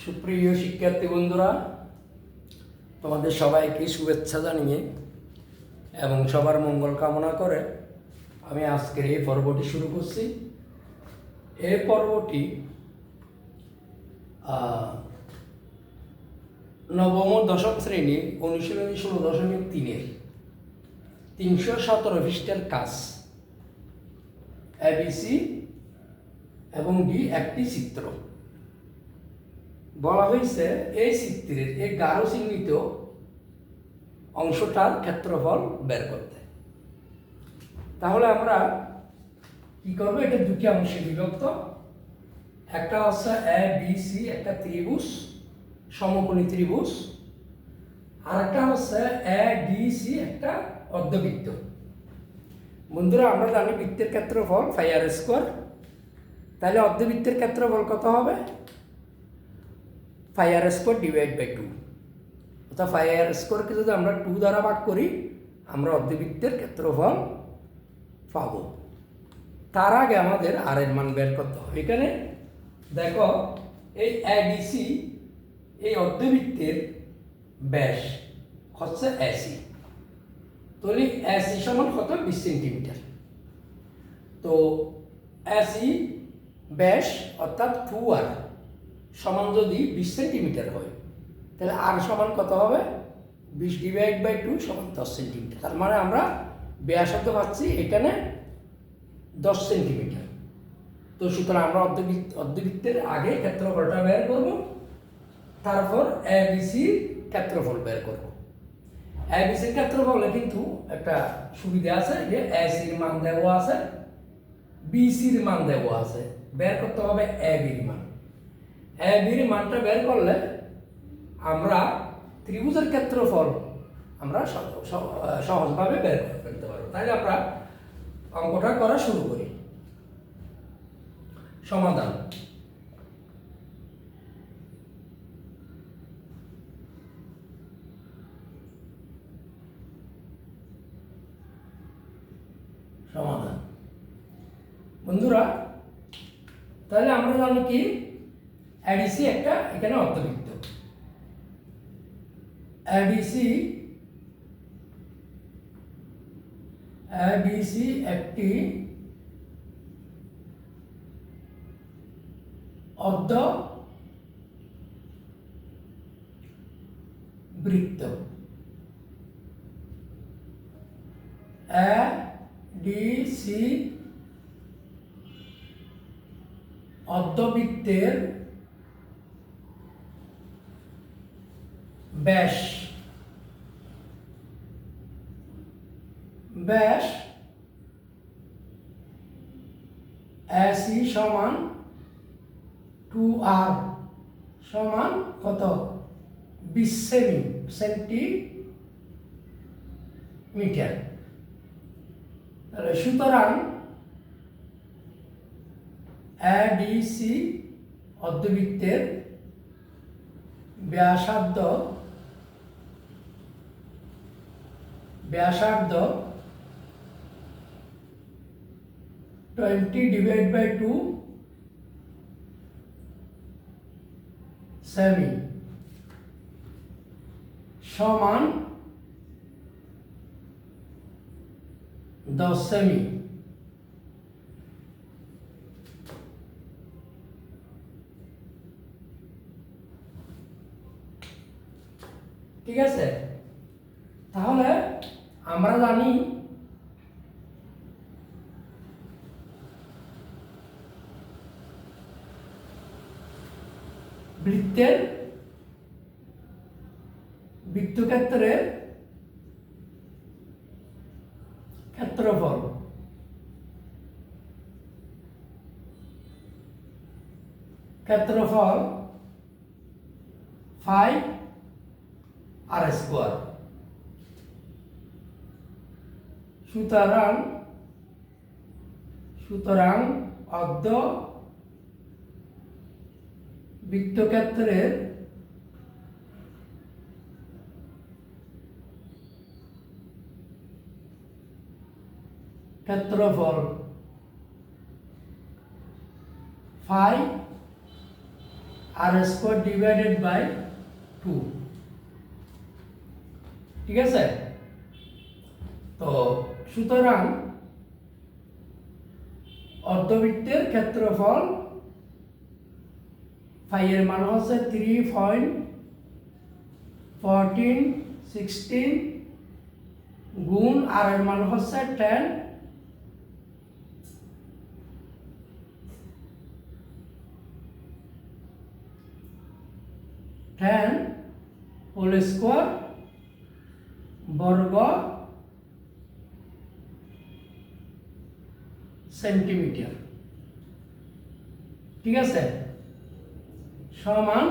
সুপ্রিয় শিক্ষার্থী বন্ধুরা, তোমাদের সবাইকে শুভেচ্ছা জানিয়ে এবং সবার মঙ্গল কামনা করে আমি আজকের এই পর্বটি শুরু করছি। এই পর্বটি নবম ও দশম শ্রেণী অনুশীলনী 16.3-এর 317 পৃষ্ঠার কাজ। এবিসি এবং ডি একটি চিত্র। বলা হয়েছে এই চিত্রের এই গাঢ় চিহ্নিত অংশটার ক্ষেত্রফল বের করতে। তাহলে আমরা কি করবো? এটা দুটি অংশে বিভক্ত। একটা হচ্ছে এ বি সি, একটা ত্রিভুজ, সমকোণী ত্রিভুজ। আর একটা হচ্ছে এ ডি সি, একটা অর্ধবৃত্ত। বন্ধুরা, আমরা জানি বৃত্তের ক্ষেত্রফল পাই আর স্কোয়ার। তাহলে অর্ধবৃত্তের ক্ষেত্রফল কত হবে? পাই আর স্কোয়ার ডিভাইড বাই 2। অর্থাৎ পাই আর স্কোয়ারকে যদি আমরা 2 দ্বারা ভাগ করি, আমরা অর্ধবৃত্তের ক্ষেত্রফল পাব। তার আগে আমাদের আর এর মান বের করতে হবে। এখানে দেখো, এই এডিসি, এই অর্ধবৃত্তের ব্যাস হচ্ছে এসি। তাহলে এসি সমান কত? 20 সেন্টিমিটার। তো এসি ব্যাস অর্থাৎ 2r সমান যদি 20 সেন্টিমিটার হয়, তাহলে আর সমান কত হবে? 20 ডিভাইড বাই 2 সমান 10 সেন্টিমিটার। তার মানে আমরা ব্যাসার্ধ পাচ্ছি এখানে 10 সেন্টিমিটার। তো সুতরাং আমরা অর্ধবৃত্তের আগে ক্ষেত্রফলটা বের করব, তারপর এবিসির ক্ষেত্রফল বের করব। এবিসির ক্ষেত্রফলে কিন্তু একটা সুবিধা আছে, যে এসির মান দেওয়া আছে, বিসির মান দেওয়া আছে। বের করতে হবে এবির মান। এবির মানটা বের করলে আমরা ত্রিভুজের ক্ষেত্রফল আমরা সহজভাবে বের করে ফেলতে পারবো। তাহলে আমরা অঙ্কটা করা শুরু করি। সমাধান। সমাধান বন্ধুরা, তাহলে আমরা জানি কি এডিসি একটা এখানে অর্ধবৃত্ত। এডিসি একটি অর্ধবৃত্ত। এডিসি অর্ধবৃত্তের ব্যাস এসি সমান 2r সমান কত? 20 সেন্টিমিটার। তাহলে সুতরাং এডিসি অর্ধবৃত্তের ব্যাসার্ধ 20 ডিভাইড বাই 2 সেমি সমান 10 সেমি। ঠিক আছে? তাহলে আমরা জানি বৃত্তক্ষেত্রের ক্ষেত্রফল পাই আর স্কোয়ার। সুতরাং অর্ধবৃত্তক্ষেত্রের আর স্কোয়ার ডিভাইডেড বাই 2, ঠিক আছে? তো সুতরাং অর্ধবৃত্তের ক্ষেত্রফল ফাই এর মান হচ্ছে 3.1416 গুণ আর এর মান হচ্ছে 10 হোল স্কোয়ার বর্গ সেন্টিমিটার, ঠিক আছে? সমান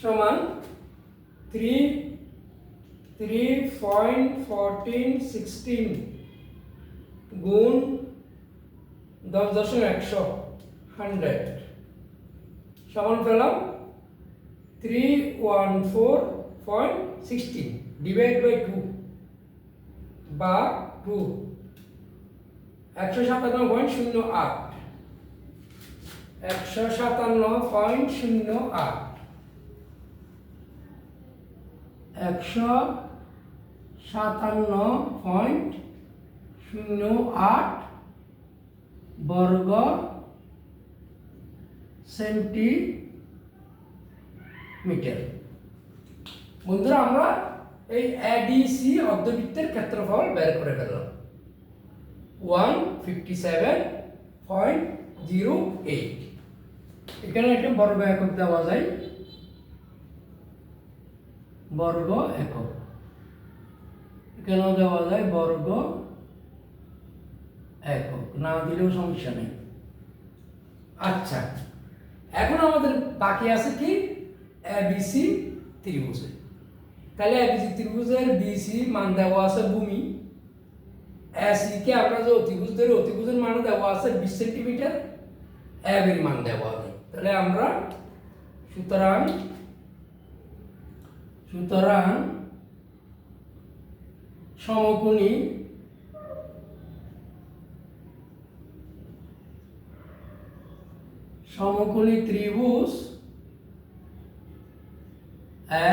সমান 3.1416 গুণ 10.100 সমান পেলাম 314.16 ডিভাইড বাই 2 বা 2 157.08 157.08 157.08 বর্গ সেন্টিমিটার। বন্ধুরা, আমরা এই এডিসি অর্ধবৃত্তের ক্ষেত্রফল বের করে ফেললাম 157.08। এখানে একটা বর্গ একক দেওয়া যায়, বর্গ একক এখানেও দেওয়া যায় বর্গ একক, না দিলেও সমস্যা নেই। আচ্ছা, এখন আমাদের বাকি আছে কি এবিসি ত্রিভুজে। তাহলে এবিসি ত্রিভুজের বিসি মান দেওয়া আছে ভূমি, এসি কে আমরা যে অতিভুজ ধরি অতিভুজের মান দেওয়া আছে 20 সেন্টিমিটার, এব এর মান দেওয়া আছে। তাহলে আমরা সুতরাং সমকোণী ত্রিভুজ এ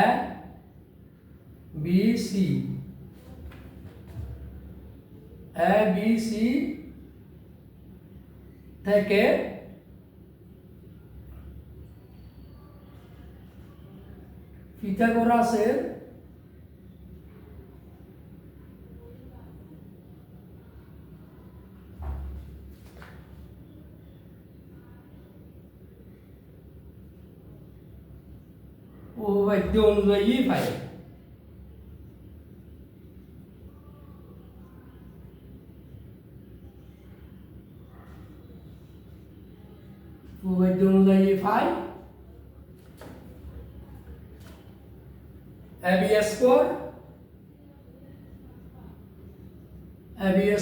বি সি থেকে পিথাগোরাসের উপপাদ্য অনুযায়ী পাই। উপপাদ্য অনুযায়ী পাই AB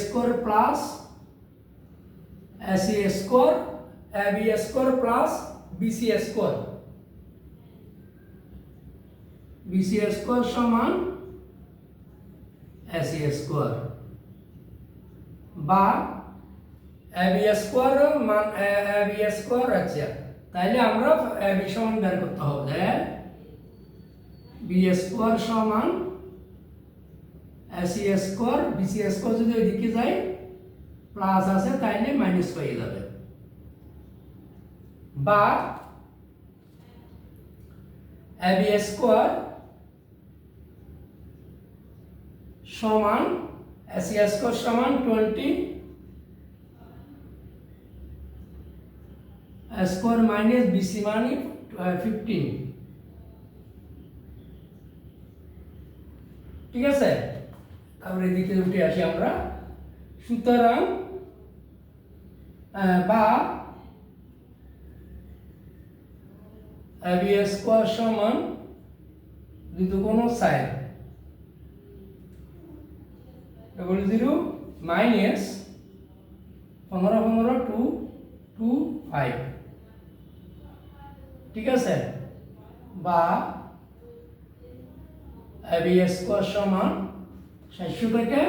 square plus AC square AB square plus BC square সমান এসি স্কোয়ার, বা এবি স্কোয়ার মান এবি স্কোয়ার। আচ্ছা, তাইলে আমরা এবি সমান বের করতে হবে, বি স্কোয়ার সমান এসি স্কোয়ার, বিসি স্কোয়ার যদি ওইদিকে যায় প্লাস আছে তাইলে মাইনাস হয়ে যাবে, বা এবি স্কোয়ার সমান এসি স্কোয়ার সমান 20 স্কোয়ার মাইনাস বিসি মানে 15, ঠিক আছে? তারপরে এদিকে উঠে আসি আমরা। সুতরাং বা এবি স্কোয়ার সমান যদি কোনো সাইড 0 মাইনাস 15 2 2 5, ঠিক আছে? বা এবি স্কোয়ার সমান 700 থেকে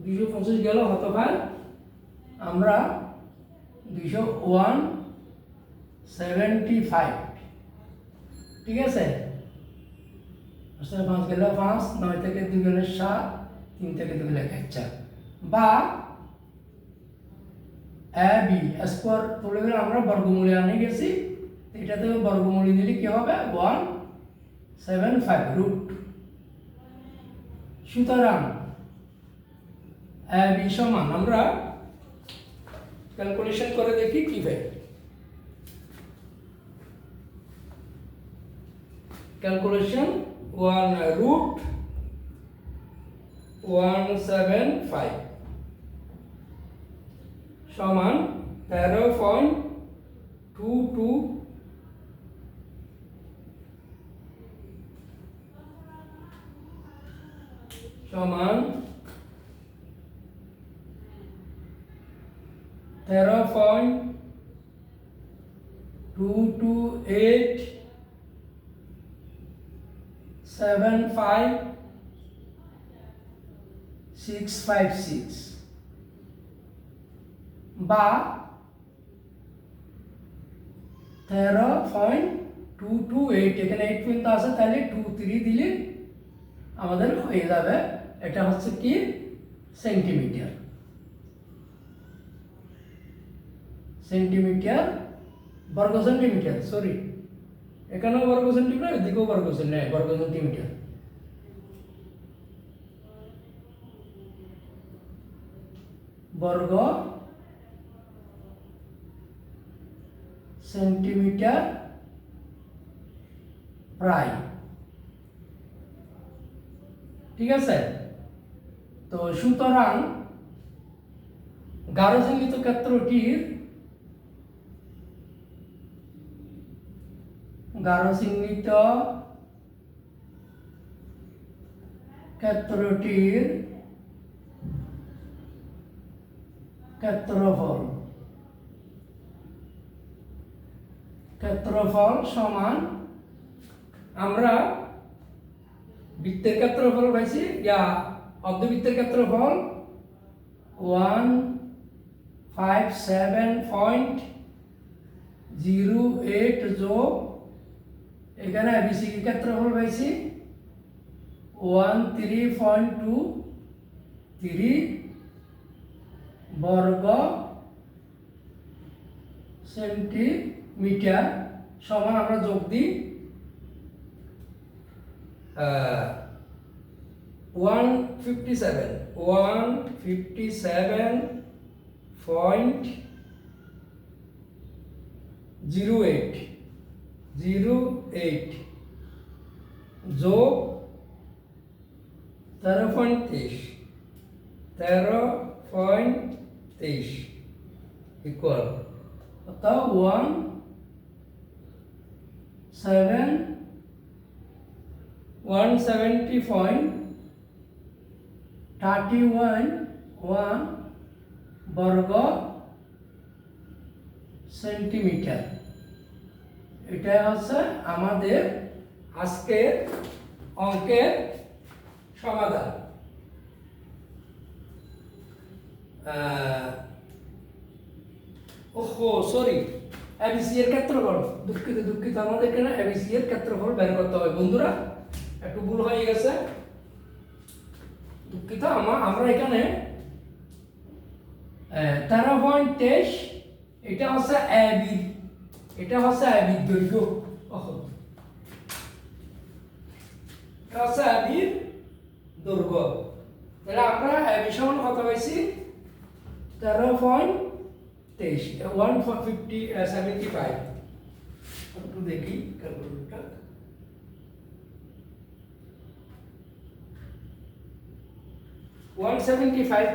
225 গেল হতভাগ আমরা 175, ঠিক আছে। 5 গেল 5, 9 থেকে 2 গেলে 7, 3 থেকে 2 গেলে 4, বা এ বি স্কোয়ার তুলে গেলে আমরা বর্গমূলে আনে গেছি, এটাতে বর্গমূলে দিলে কি হবে 175 রুট। সুতরাং এ বি সমান আমরা ক্যালকুলেশন করে দেখি কি হয়। ক্যালকুলেশন 1/√175 সমান 13.22 সমান 13.22875,656 বা 13.228, এখানে 8 পর্যন্ত আছে, তাহলে 23 দিলে আমাদের হয়ে যাবে। এটা হচ্ছে কি সেন্টিমিটার, সেন্টিমিটার বর্গ সেন্টিমিটার, সরি এখানেও বর্গ সেন্টিমিটার, এদিকেও বর্গ সেন্টিমিটার। বর্গ সেন্টিমিটার প্রায়, ঠিক আছে। তো সুতরাং গাঢ় চিহ্নিত ক্ষেত্রটির ক্ষেত্রফল সমান আমরা বৃত্তের ক্ষেত্রফল পাইছি, অর্ধবৃত্তের ক্ষেত্রফল 157.08 যোগ এখানে এবিসি এর ক্ষেত্রফল পাইছি 13.23 বর্গ সেন্টিমিটার সমান আমরা যোগ দিই 157.08 যোগ 13.23 ইকুয়াল অর্থাৎ 170.31 বর্গ সেন্টিমিটার। এটা হচ্ছে আমাদের আজকের অঙ্কের সমাধান। ওহো সরি, এবিসি এর ক্ষেত্রফল, দুঃখিত আমাদের এখানে এবিসি এর ক্ষেত্রফল বের করতে হবে বন্ধুরা, একটু ভুল হয়ে গেছে, দুঃখিত। আমরা এখানে 13.23 এটা হচ্ছে এবি, দৈর্ঘ্য, এটা হচ্ছে এবির দৈর্ঘ্য। তাহলে আমরা এবি সমান কত পাইছি 13.23 175। একটু দেখি ক্যালকুলেটরটা,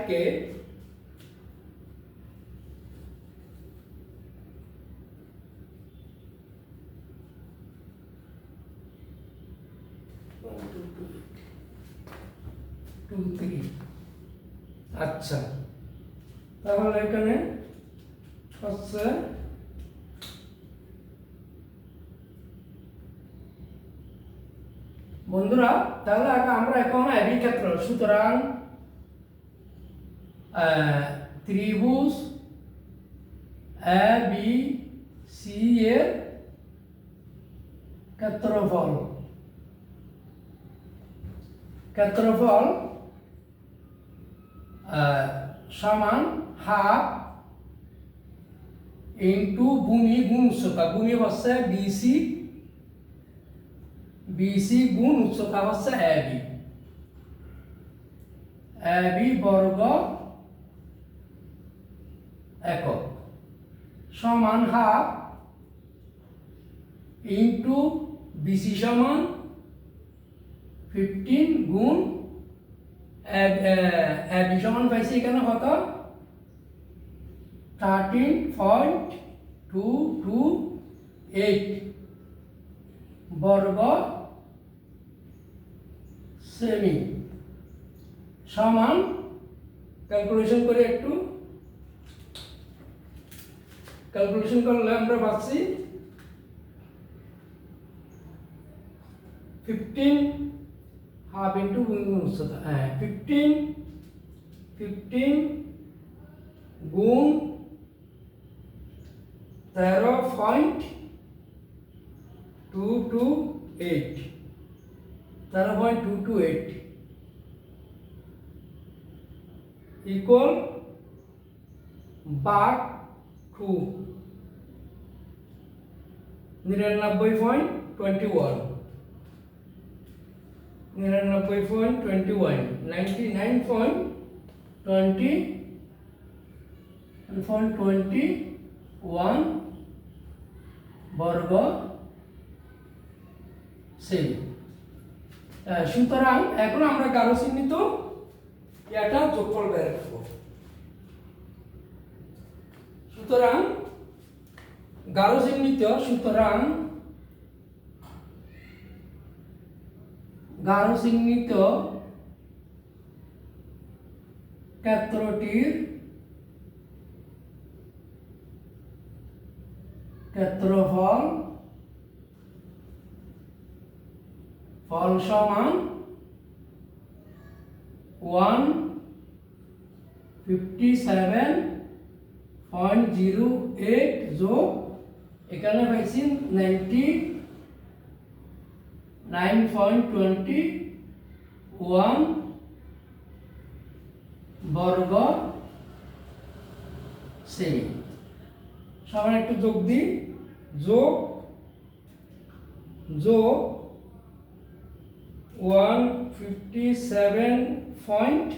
কে 1.23, আচ্ছা তাহলে এখানে হচ্ছে বন্ধুরা, তাহলে আমরা এখন এবি ক্ষেত্র, সুতরাং ত্রিভুজ এ বি সি এর ক্ষেত্রফল সমান হাফ ইন্টু ভূমি গুণ উচ্চতা। ভূমি হচ্ছে বিসি গুণ উচ্চতা হচ্ছে এবি বর্গ একক সমান হাফ ইন্টু বিসি সমান 15 গুণ এবি সমান পাইছি এখানে কত 13.228 বর্গ সেমি সমান ক্যালকুলেশন করে একটু ক্যালকুলেশন করলে আমরা পাচ্ছি 15 হাফ ইন্টু উচ্চতা 15 গুণ 13.228 equal bar 2 99.21 99.21 বর্গ সেমি। সুতরাং এখন আমরা গাঢ় চিহ্নিত এটা যোগফল বের করব। সুতরাং গাঢ় চিহ্নিত ক্ষেত্রটির ক্ষেত্রফল সমান 157.08 যোগ এখানে পাইছি 99.21 বর্গ সেমি সমান একটু যোগ দিই যোগ 157.08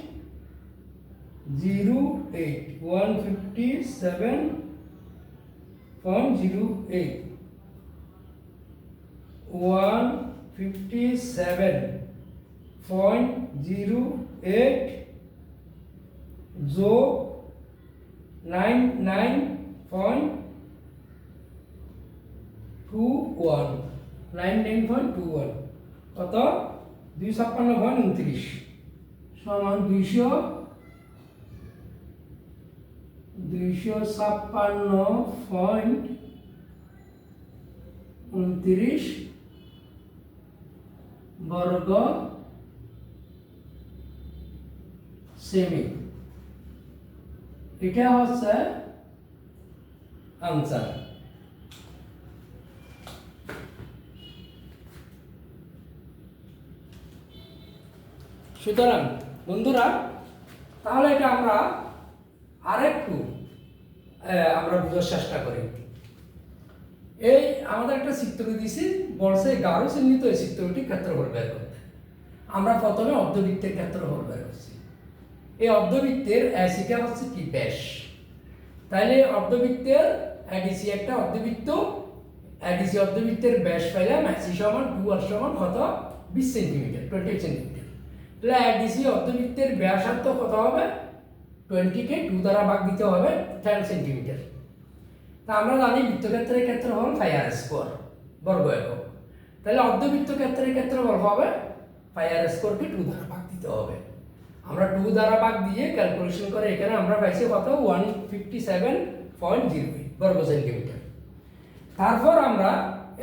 যোগ 99.21 কত 256.29 সমান 256.29 বর্গ সেমি। এটা হচ্ছে আনসার। সুতরাং বন্ধুরা তাহলে এটা আমরা আরেকটু আমরা বোঝার চেষ্টা করি। এই আমাদের একটা চিত্র দিছি বলছে গাঢ় চিহ্নিত এই চিত্রটি ক্ষেত্রফল বের করতে। আমরা প্রথমে অর্ধবৃত্তের ক্ষেত্রফল বের করছি। এই অর্ধবৃত্তের এসিটা হচ্ছে কি ব্যাস। তাইলে অর্ধবৃত্তের এডিসি একটা অর্ধবৃত্ত এডিসি অর্ধবৃত্তের ব্যাস পাইলাম এসি সমান 2r সমান কত 20 সেন্টিমিটার 20 সেন্টিমিটার। তাহলে এডিসি অর্ধবৃত্তের ব্যাসার্ধ কত হবে 20 কে 2 দ্বারা ভাগ দিতে হবে 10 সেন্টিমিটার। তা আমরা জানি বৃত্তক্ষেত্রের ক্ষেত্রফল পাই r স্কয়ার বর্গ একক। তাহলে অর্ধবৃত্ত ক্ষেত্রের ক্ষেত্রফল হবে পাই r স্কয়ারকে 2 দ্বারা ভাগ দিতে হবে। আমরা 2 দ্বারা ভাগ দিয়ে ক্যালকুলেশন করে এখানে আমরা পাইছি কত 157.08 বর্গ সেন্টিমিটার। তারপর আমরা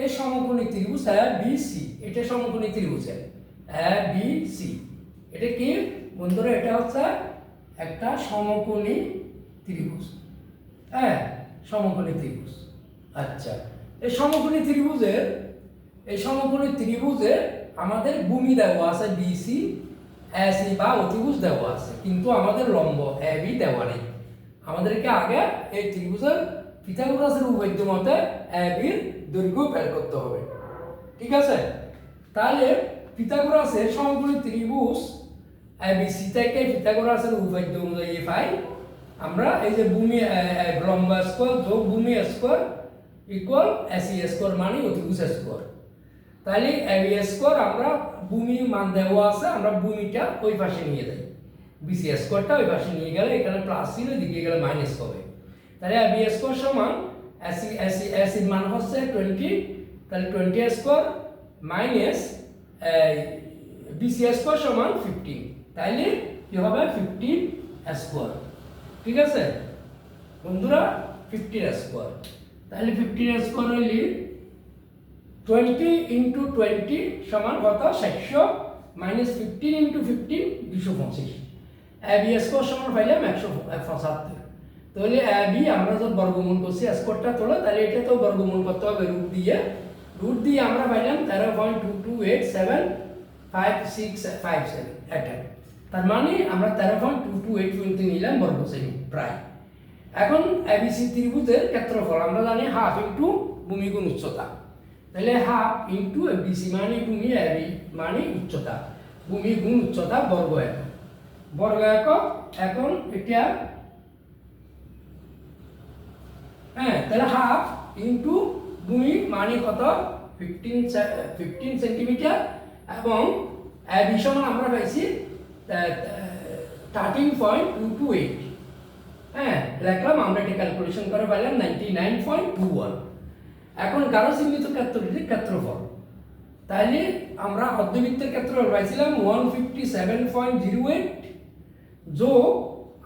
এই সমকোণী ত্রিভুজ ABC এটা সমকোণী ত্রিভুজ ABC এটা কি বন্ধুরা এটা হচ্ছে একটা সমকোণী ত্রিভুজ। হ্যাঁ, সমকোণী ত্রিভুজ। আচ্ছা, এই সমকোণী ত্রিভুজে আমাদের ভূমি দেওয়া আছে বিসি, এসি বা অতিভুজ দেওয়া আছে, কিন্তু আমাদের লম্ব এবি দেওয়া নেই। আমাদেরকে আগে এই ত্রিভুজের পিথাগোরাসের উপপাদ্য মতে এবির দৈর্ঘ্য বের করতে হবে। ঠিক আছে, তাহলে পিথাগোরাসের সমকোণী ত্রিভুজ এবিসি থেকে পিথাগোরাসের উপপাদ্য অনুযায়ী পাই আমরা এই যে ভূমি লম্ব স্কোয়ার যোগ ভূমি স্কোয়ার ইকুয়াল এসি স্কোয়ার মানে অতিভুজ স্কোয়ার। তাহলে এবি স্কোয়ার আমরা ভূমি মান দেওয়া আছে, আমরা ভূমিটা ওই পাশে নিয়ে যাই, বিসি স্কোয়ারটা ওই পাশে নিয়ে গেলে এখানে প্লাস ছিল, এদিকে গেলে মাইনাস হবে। তাহলে এবি স্কোয়ার সমান এসির মান হচ্ছে 20, তাহলে 20 স্কোয়ার মাইনাস বিসি স্কোয়ার সমান 15, তাইলে কি হবে 15 স্কোয়ার। ঠিক আছে বন্ধুরা, 15 স্কোয়ার। তাহলে 15 স্কোয়ার হইলে 20 × 20 সমান কত? 600 মাইনাস 15 × 15 225। এবি স্কোয়ার সমান পাইলাম 175। তাহলে এবি আমরা যখন বর্গমূল করছি স্কোয়ারটা তোলা, তাহলে এটা তো বর্গমূল করতে হবে রুট দিয়ে আমরা পাইলাম 13.2275657 এটা। তার মানে আমরা 13.228 পর্যন্ত নিলাম বর্গ সেমি প্রায়। এখন এবিসি ত্রিভুজের ক্ষেত্রফল আমরা জানি হাফ ইন্টু ভূমি গুণ উচ্চতা। তাহলে হাফ ইন্টু বিসি মানে ভূমি, এবি মানে উচ্চতা, ভূমি গুণ উচ্চতা বর্গ একক। এখন এটা হ্যাঁ, তাহলে হাফ ইন্টু ভূমি মানে কত? 15 সেন্টিমিটার, এবং এবি সমান আমরা পাইছি 13.228। হ্যাঁ, লিখলাম আমরা এটা ক্যালকুলেশন করে পাইলাম 99.21। এখন গাঢ় চিহ্নিত ক্ষেত্রটির ক্ষেত্রফল, তাইলে আমরা অর্ধবৃত্তের ক্ষেত্রফল পাইছিলাম 157.08 যোগ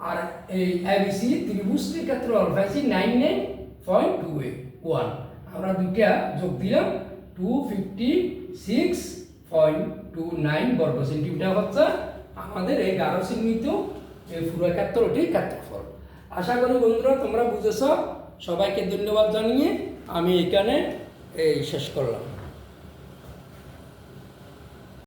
আর এই এবিসি ত্রিভুজটির ক্ষেত্রফল পাইছি 99.281। আমরা দুইটা যোগ দিলাম 256.29 বর্গ সেন্টিমিটার হচ্ছে আমাদের এই গাঢ় চিহ্নিত এই পুরো ক্ষেত্রটির ক্ষেত্রফল। আশা করি বন্ধুরা তোমরা বুঝেছ। সবাইকে ধন্যবাদ জানিয়ে আমি এখানে শেষ করলাম।